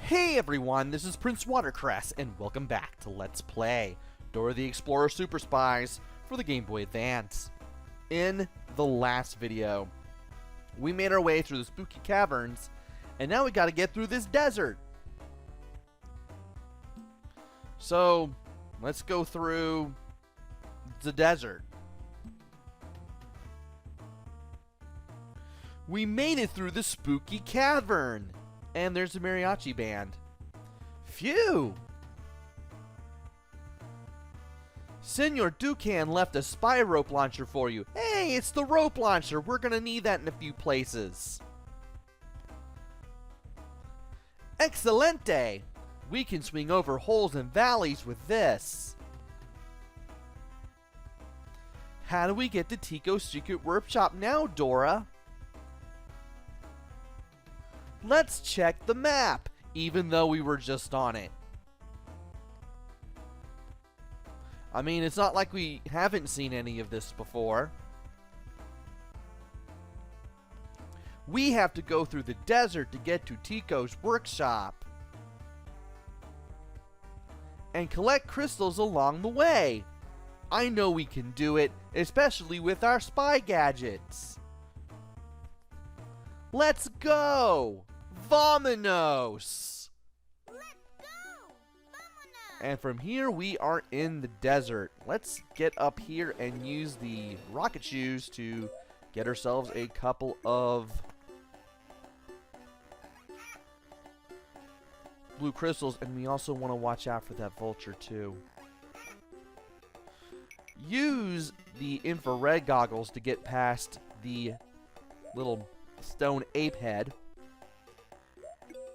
Hey everyone, this is PrinceWatercress, and welcome back to Let's Play Dora the Explorer Super Spies for the Game Boy Advance. In the last video, we made our way through the spooky caverns, and now we gotta get through this desert. So, let's go through the desert. We made it through the spooky cavern! And there's a mariachi band. Phew! Senor Ducan left a spy rope launcher for you. Hey, it's the rope launcher. We're gonna need that in a few places. Excelente! We can swing over holes and valleys with this. How do we get to Tico's secret workshop now, Dora? Let's check the map, even though we were just on it. I mean, it's not like we haven't seen any of this before. We have to go through the desert to get to Tico's workshop. And collect crystals along the way. I know we can do it, especially with our spy gadgets. Let's go! Vamonos! Let's go! Vamonos! And from here we are in the desert. Let's get up here and use the rocket shoes to get ourselves a couple of blue crystals, and we also want to watch out for that vulture too. Use the infrared goggles to get past the little stone ape head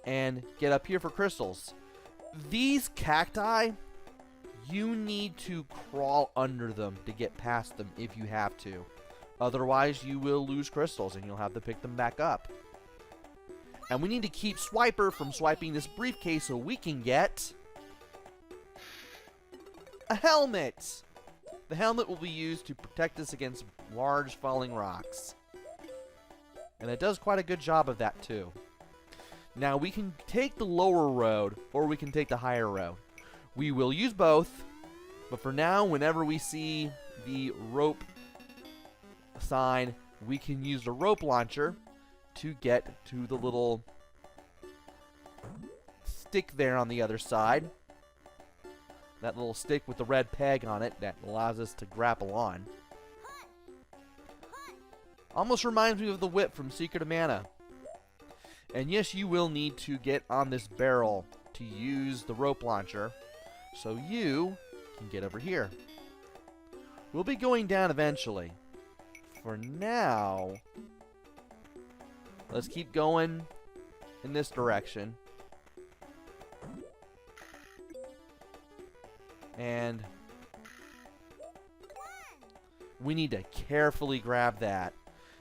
and get up here for crystals. These cacti, you need to crawl under them to get past them if you have to. Otherwise, you will lose crystals and you'll have to pick them back up. And we need to keep Swiper from swiping this briefcase so we can get a helmet. The helmet will be used to protect us against large falling rocks. And it does quite a good job of that too. Now we can take the lower road or we can take the higher road. We will use both, but for now, whenever we see the rope sign, we can use the rope launcher to get to the little stick there on the other side. That little stick with the red peg on it that allows us to grapple on. Almost reminds me of the whip from Secret of Mana. And yes, you will need to get on this barrel to use the rope launcher, so you can get over here. We'll be going down eventually. For now, let's keep going in this direction. And we need to carefully grab that.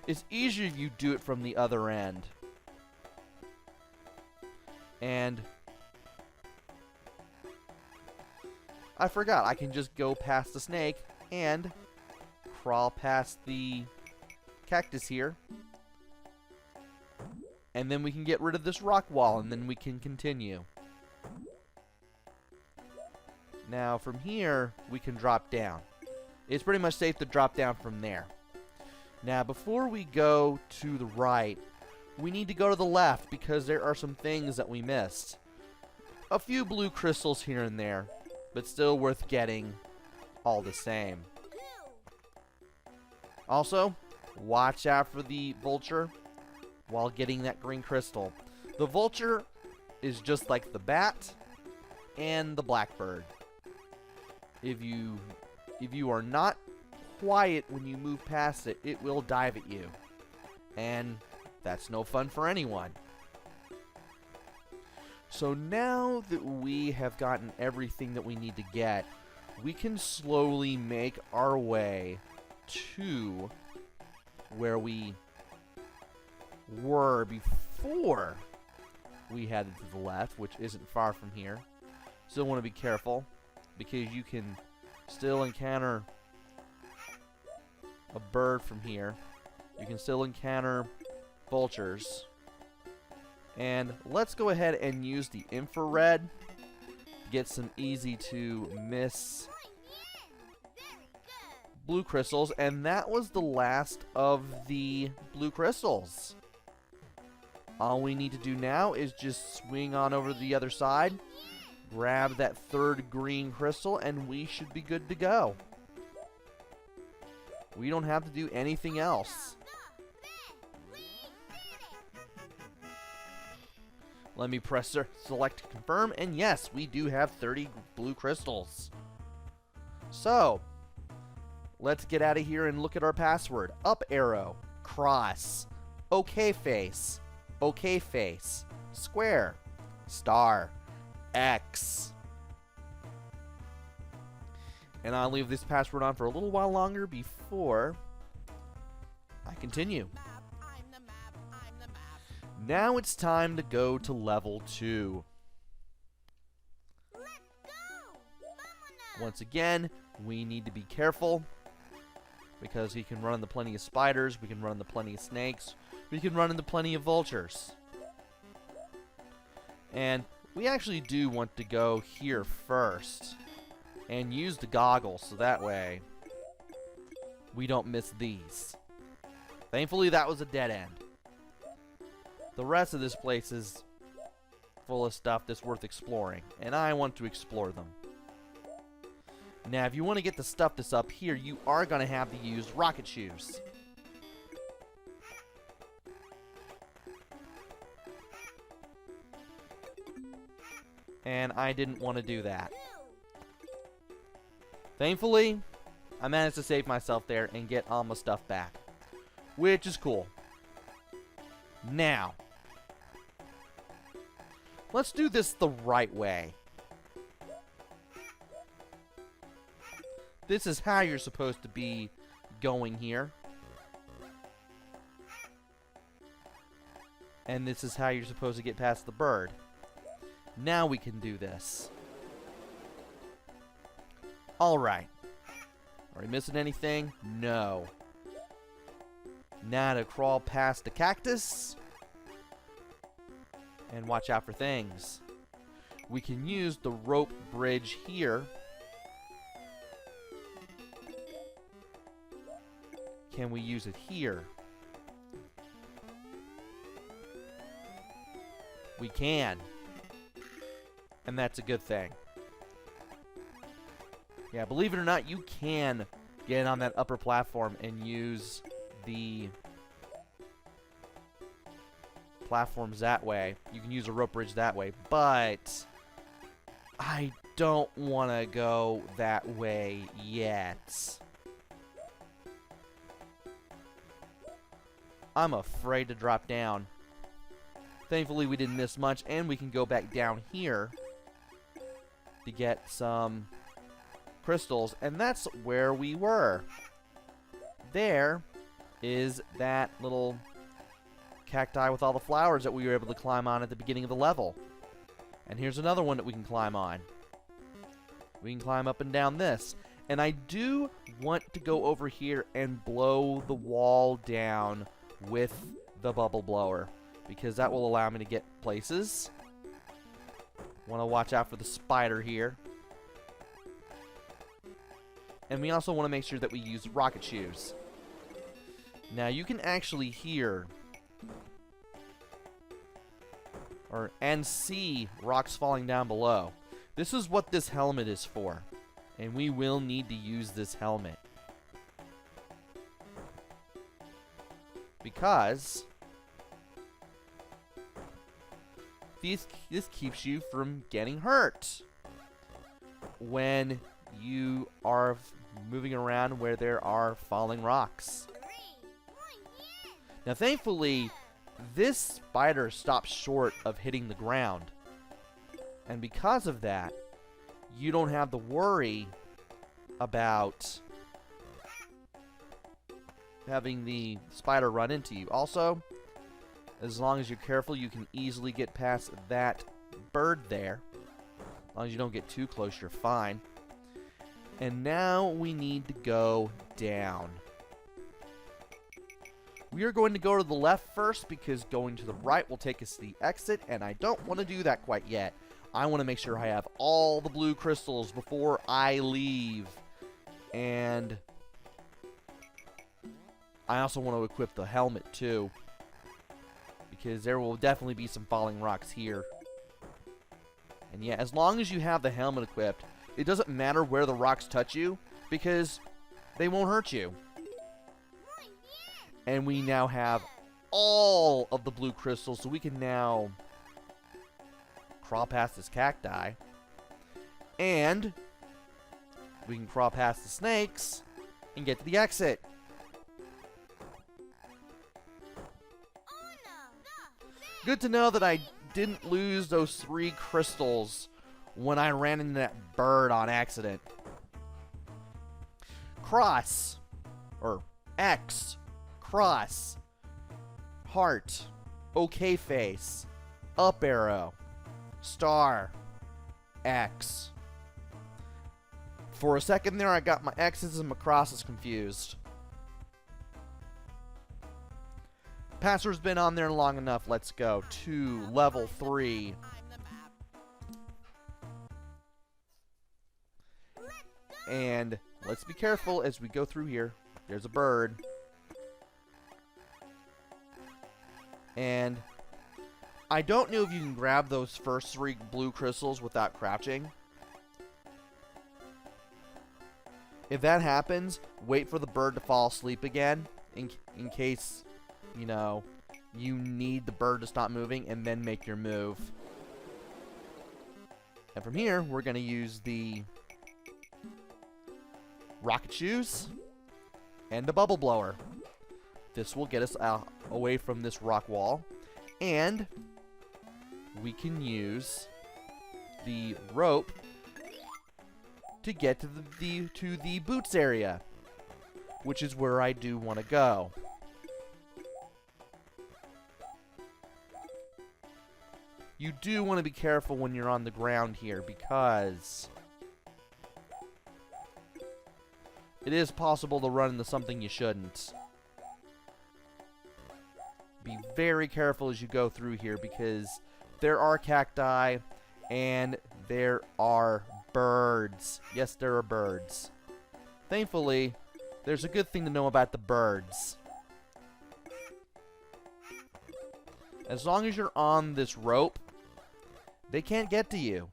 It's easier if you do it from the other end. And I forgot, I can just go past the snake and crawl past the cactus here. And then we can get rid of this rock wall, and then we can continue. Now from here, we can drop down. It's pretty much safe to drop down from there. Now, before we go to the right, we need to go to the left because there are some things that we missed. A few blue crystals here and there, but still worth getting all the same. Also, watch out for the vulture while getting that green crystal. The vulture is just like the bat and the blackbird. If you are not quiet when you move past it, it will dive at you. And that's no fun for anyone. So now that we have gotten everything that we need to get, we can slowly make our way to where we were before we headed to the left, which isn't far from here. Still want to be careful because you can still encounter a bird from here. You can still encounter vultures. And let's go ahead and use the infrared to get some easy to miss blue crystals. And that was the last of the blue crystals. All we need to do now is just swing on over to the other side, grab that third green crystal, and we should be good to go. We don't have to do anything else. Let me press select to confirm, and yes, we do have 30 blue crystals. So, let's get out of here and look at our password. Up arrow, cross, OK face, OK face, square, star, X. And I'll leave this password on for a little while longer before I continue. Now it's time to go to level 2. Once again, we need to be careful because he can run into plenty of spiders, we can run into plenty of snakes, we can run into plenty of vultures. And we actually do want to go here first and use the goggles so that way we don't miss these. Thankfully, that was a dead end. The rest of this place is full of stuff that's worth exploring, and I want to explore them. Now, if you want to get the stuff that's up here, you are going to have to use rocket shoes. And I didn't want to do that. Thankfully, I managed to save myself there and get all my stuff back, which is cool. Now, let's do this the right way. This is how you're supposed to be going here. And this is how you're supposed to get past the bird. Now we can do this. Alright. Are we missing anything? No. Now to crawl past the cactus. And watch out for things. We can use the rope bridge here. Can we use it here? We can. And that's a good thing. Yeah, believe it or not, you can get on that upper platform and use the platforms that way. You can use a rope bridge that way, but I don't want to go that way yet. I'm afraid to drop down. Thankfully, we didn't miss much, and we can go back down here to get some crystals, and that's where we were. There is that little cacti with all the flowers that we were able to climb on at the beginning of the level. And here's another one that we can climb on. We can climb up and down this. And I do want to go over here and blow the wall down with the bubble blower, because that will allow me to get places. Want to watch out for the spider here. And we also want to make sure that we use rocket shoes. Now you can actually hear and see rocks falling down below. This is what this helmet is for. And we will need to use this helmet. Because this keeps you from getting hurt when you are moving around where there are falling rocks. Now, thankfully, this spider stops short of hitting the ground. And because of that, you don't have to worry about having the spider run into you. Also, as long as you're careful, you can easily get past that bird there. As long as you don't get too close, you're fine. And now we need to go down. We are going to go to the left first because going to the right will take us to the exit, and I don't want to do that quite yet. I want to make sure I have all the blue crystals before I leave. And I also want to equip the helmet too, because there will definitely be some falling rocks here. And yeah, as long as you have the helmet equipped, it doesn't matter where the rocks touch you, because they won't hurt you. And we now have all of the blue crystals, so we can now crawl past this cacti. And we can crawl past the snakes and get to the exit. Good to know that I didn't lose those 3 crystals when I ran into that bird on accident. Cross, or X, cross, heart, okay face, up arrow, star, X. For a second there, I got my X's and my crosses confused. Passer's been on there long enough. Let's go to level 3. And let's be careful as we go through here. There's a bird. And I don't know if you can grab those first 3 blue crystals without crouching. If that happens, wait for the bird to fall asleep again in case, you know, you need the bird to stop moving, and then make your move. And from here, we're going to use the rocket shoes and the bubble blower. This will get us away from this rock wall, and we can use the rope to get to the boots area, which is where I do want to go. You do want to be careful when you're on the ground here, because it is possible to run into something you shouldn't. Be very careful as you go through here, because there are cacti and there are birds. Yes, there are birds. Thankfully, there's a good thing to know about the birds. As long as you're on this rope, they can't get to you.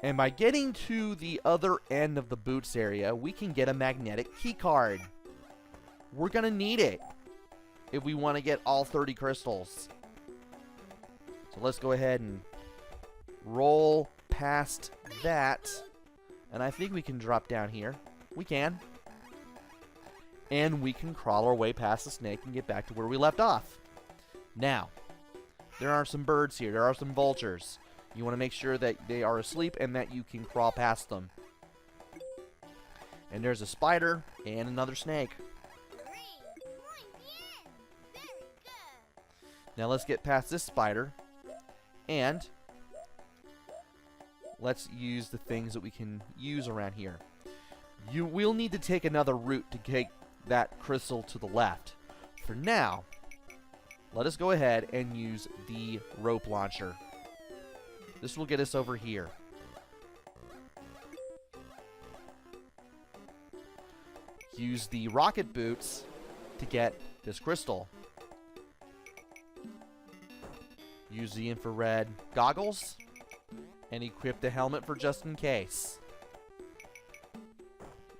And by getting to the other end of the boots area, we can get a magnetic key card. We're going to need it if we want to get all 30 crystals. So let's go ahead and roll past that. And I think we can drop down here. We can. And we can crawl our way past the snake and get back to where we left off. Now, there are some birds here. There are some vultures. You want to make sure that they are asleep and that you can crawl past them. And there's a spider and another snake. Now let's get past this spider. And let's use the things that we can use around here. You will need to take another route to take that crystal to the left. For now, let us go ahead and use the rope launcher. This will get us over here. Use the rocket boots to get this crystal. Use the infrared goggles and equip the helmet for just in case.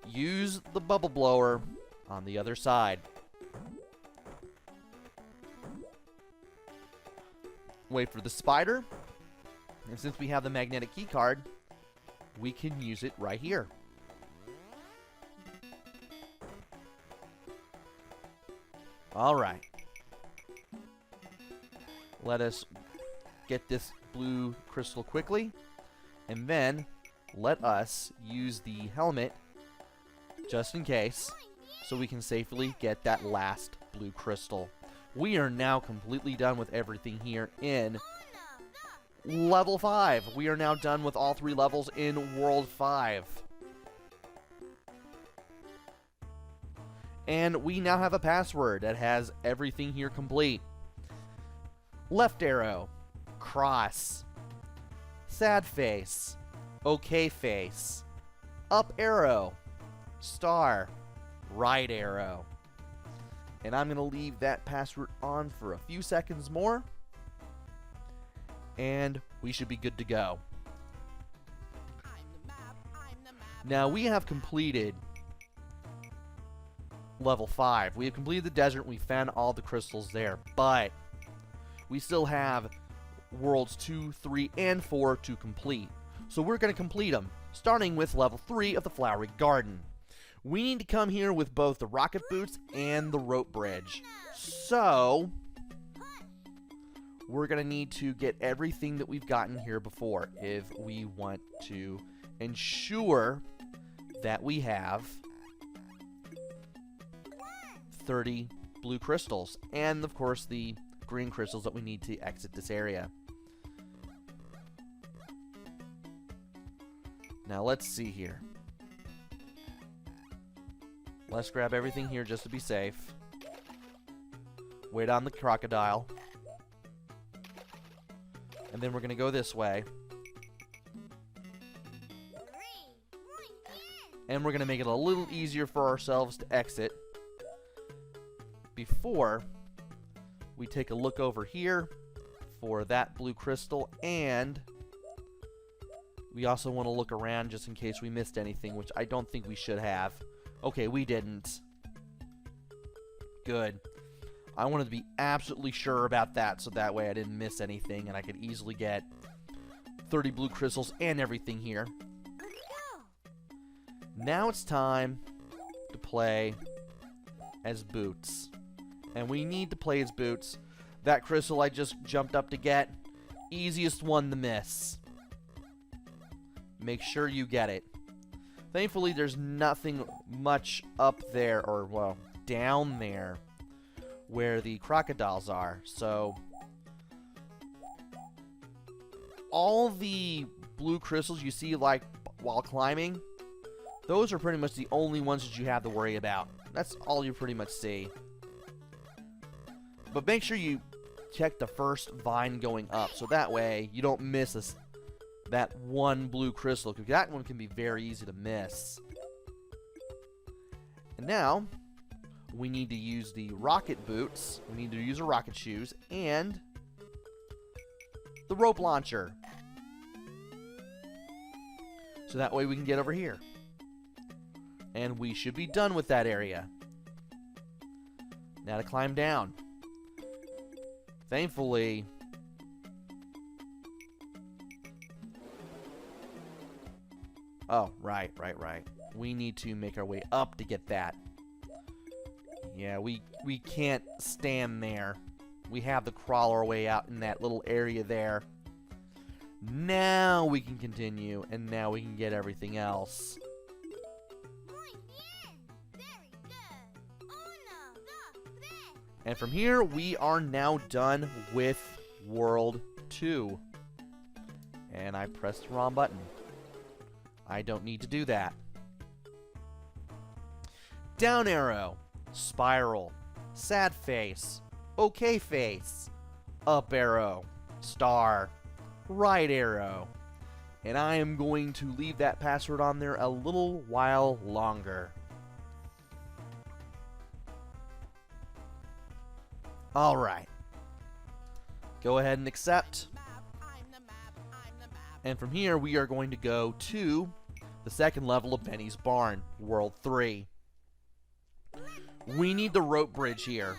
Use the bubble blower on the other side. Wait for the spider. And since we have the magnetic key card, we can use it right here. Alright. Let us get this blue crystal quickly. And then let us use the helmet just in case, so we can safely get that last blue crystal. We are now completely done with everything here in Level 5. We are now done with all 3 levels in World 5. And we now have a password that has everything here complete. Left arrow, cross, sad face, okay face, up arrow, star, right arrow. And I'm going to leave that password on for a few seconds more. And we should be good to go. Now we have completed level 5. We have completed the desert. We found all the crystals there. But we still have worlds 2, 3, and 4 to complete. So we're going to complete them, starting with level 3 of the Flowery Garden. We need to come here with both the rocket boots and the rope bridge. So we're going to need to get everything that we've gotten here before if we want to ensure that we have 30 blue crystals. And, of course, the green crystals that we need to exit this area. Now, let's see here. Let's grab everything here just to be safe. Wait on the crocodile. And then we're going to go this way. And we're going to make it a little easier for ourselves to exit before we take a look over here for that blue crystal. And we also want to look around just in case we missed anything, which I don't think we should have. Okay, we didn't. Good. I wanted to be absolutely sure about that, so that way I didn't miss anything and I could easily get 30 blue crystals and everything here. Now it's time to play as Boots. And we need to play as Boots. That crystal I just jumped up to get, easiest one to miss. Make sure you get it. Thankfully, there's nothing much up there, or, well, down there, where the crocodiles are. So, all the blue crystals you see, like, while climbing, those are pretty much the only ones that you have to worry about. That's all you pretty much see. But make sure you check the first vine going up, so that way you don't miss that one blue crystal, because that one can be very easy to miss. And now, we need to use the rocket boots, we need to use the rocket shoes, and the rope launcher. So that way we can get over here. And we should be done with that area. Now to climb down. Thankfully, oh, right. We need to make our way up to get that. Yeah, we can't stand there. We have to crawl our way out in that little area there. Now we can continue, and now we can get everything else. And from here, we are now done with World 2. And I pressed the wrong button. I don't need to do that. Down arrow, spiral, sad face, okay face, up arrow, star, right arrow. And I am going to leave that password on there a little while longer. Alright. Go ahead and accept. And from here, we are going to go to the second level of Benny's Barn, World 3. We need the rope bridge here.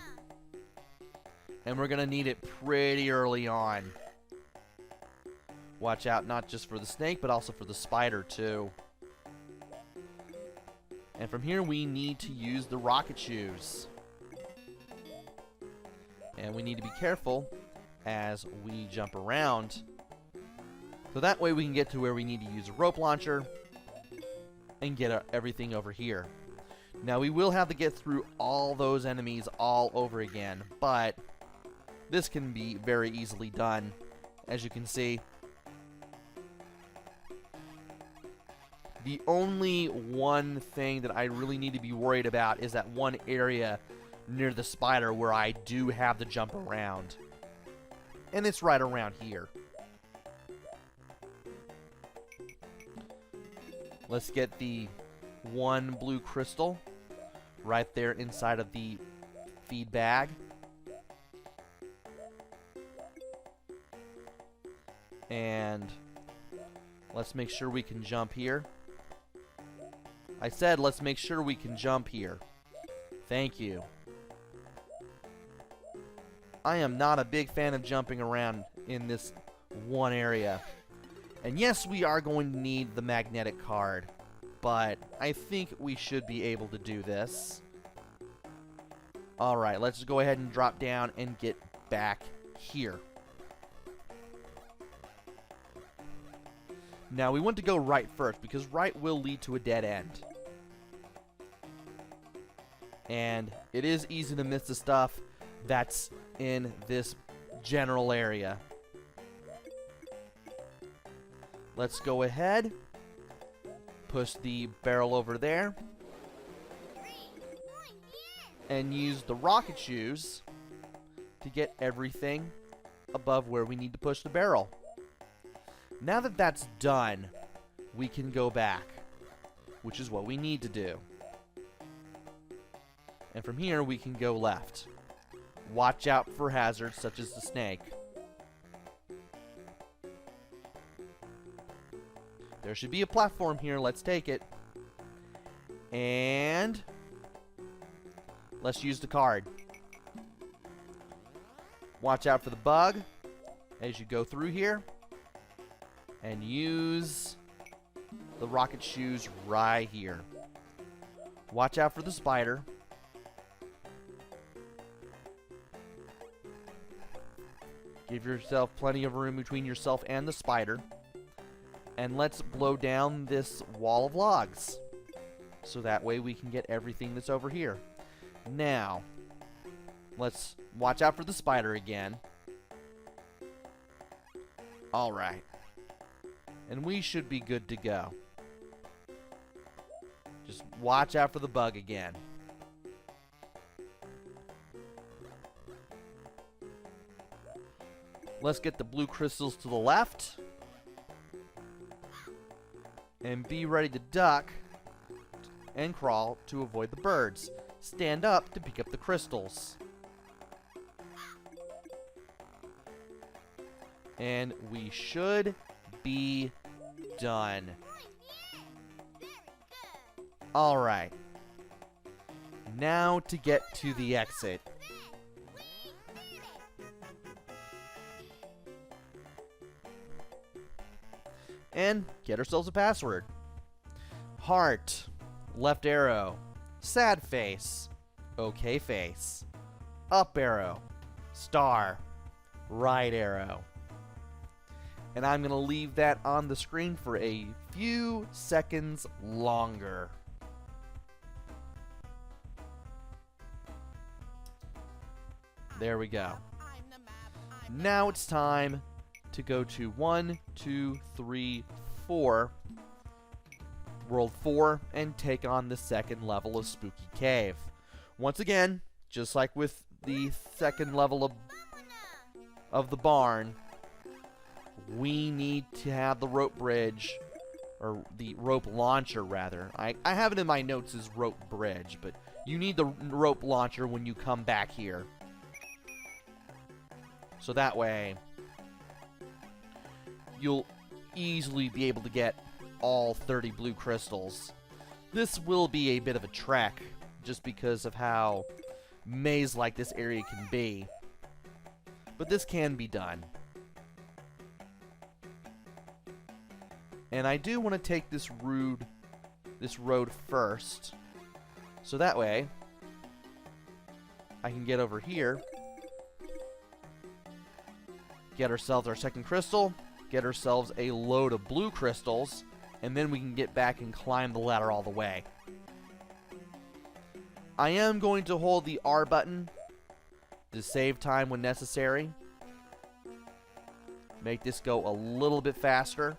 And we're going to need it pretty early on. Watch out not just for the snake, but also for the spider, too. And from here, we need to use the rocket shoes. And we need to be careful as we jump around. So that way we can get to where we need to use a rope launcher and get everything over here. Now we will have to get through all those enemies all over again, but this can be very easily done, as you can see. The only one thing that I really need to be worried about is that one area near the spider where I do have to jump around. And it's right around here. Let's get the one blue crystal right there inside of the feed bag. And let's make sure we can jump here. I said let's make sure we can jump here. Thank you. I am not a big fan of jumping around in this one area. And yes, we are going to need the magnetic card, but I think we should be able to do this. Alright, let's go ahead and drop down and get back here. Now, we want to go right first, because right will lead to a dead end. And it is easy to miss the stuff that's in this general area. Let's go ahead, push the barrel over there, and use the rocket shoes to get everything above where we need to push the barrel. Now that that's done, we can go back, which is what we need to do. And from here, we can go left. Watch out for hazards such as the snake. There should be a platform here. Let's take it. And let's use the card. Watch out for the bug as you go through here. And use the rocket shoes right here. Watch out for the spider. Give yourself plenty of room between yourself and the spider. And let's blow down this wall of logs. So that way we can get everything that's over here. Now, let's watch out for the spider again. Alright. And we should be good to go. Just watch out for the bug again. Let's get the blue crystals to the left. And be ready to duck and crawl to avoid the birds. Stand up to pick up the crystals. And we should be done. Alright. Now to get to the exit. And get ourselves a password. Heart. Left arrow. Sad face. Okay face. Up arrow. Star. Right arrow. And I'm going to leave that on the screen for a few seconds longer. There we go. Now it's time to go to 1, 2, 3, 4, World 4, and take on the second level of Spooky Cave. Once again, just like with the second level of the barn, we need to have the rope bridge, or the rope launcher rather. I have it in my notes as rope bridge, but you need the rope launcher when you come back here. So that way, you'll easily be able to get all 30 blue crystals. This will be a bit of a trek, just because of how maze-like this area can be. But this can be done. And I do want to take this road first, so that way I can get over here, get ourselves our second crystal, get ourselves a load of blue crystals, and then we can get back and climb the ladder all the way. I am going to hold the R button to save time when necessary. Make this go a little bit faster.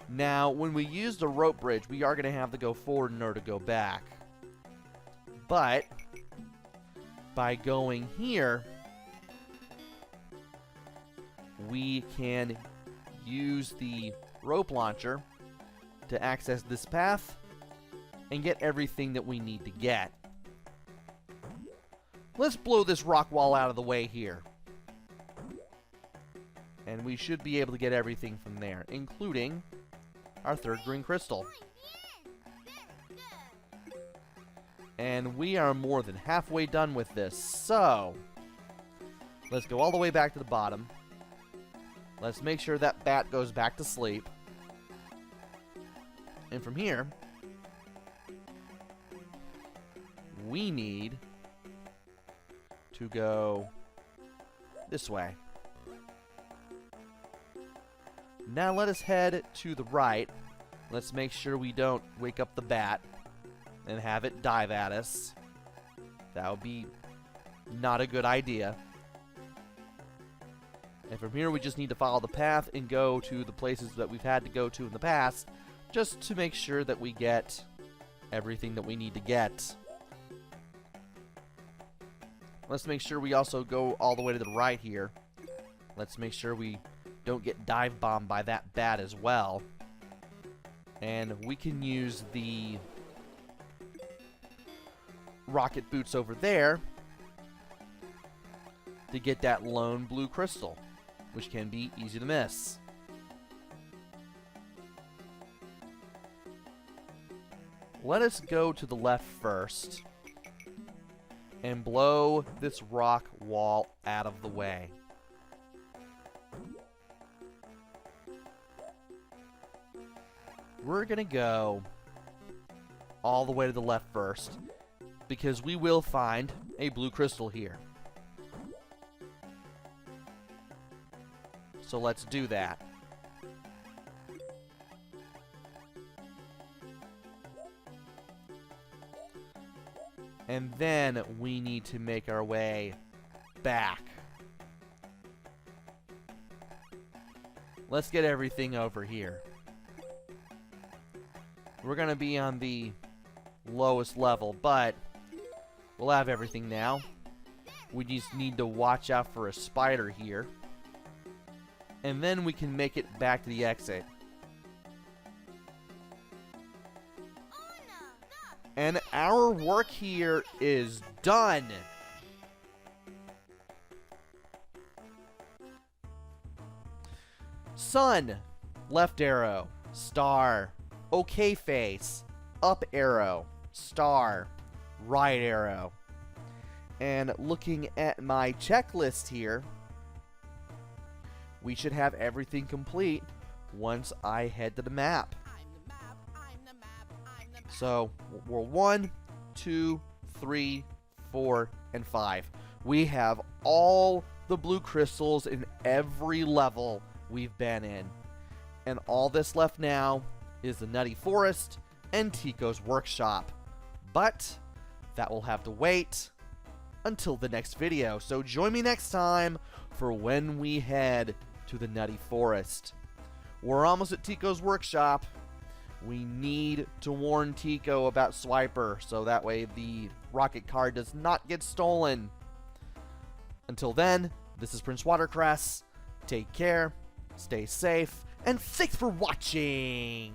Now, when we use the rope bridge, we are going to have to go forward in order to go back. But by going here, we can use the rope launcher to access this path and get everything that we need to get. Let's blow this rock wall out of the way here. And we should be able to get everything from there, including our third green crystal. And we are more than halfway done with this, so let's go all the way back to the bottom. Let's make sure that bat goes back to sleep. And from here, we need to go this way. Now let us head to the right. Let's make sure we don't wake up the bat and have it dive at us. That would be not a good idea. And from here we just need to follow the path and go to the places that we've had to go to in the past, just to make sure that we get everything that we need to get. Let's make sure we also go all the way to the right here. Let's make sure we don't get dive bombed by that bat as well. And we can use the rocket boots over there to get that lone blue crystal, which can be easy to miss. Let us go to the left first and blow this rock wall out of the way. We're gonna go all the way to the left first, because we will find a blue crystal here. So let's do that. And then we need to make our way back. Let's get everything over here. We're going to be on the lowest level, but we'll have everything now. We just need to watch out for a spider here. And then we can make it back to the exit. And our work here is done. Sun, left arrow, star, okay face, up arrow, star, right arrow. And looking at my checklist here, we should have everything complete once I head to the map. So, world 1, 2, 3, 4, and 5. We have all the blue crystals in every level we've been in. And all that's left now is the Nutty Forest and Tico's Workshop. But that will have to wait until the next video. So join me next time for when we head to the Nutty Forest. We're almost at Tico's Workshop. We need to warn Tico about Swiper, so that way the rocket card does not get stolen. Until then, this is PrinceWatercress. Take care, stay safe, and thanks for watching!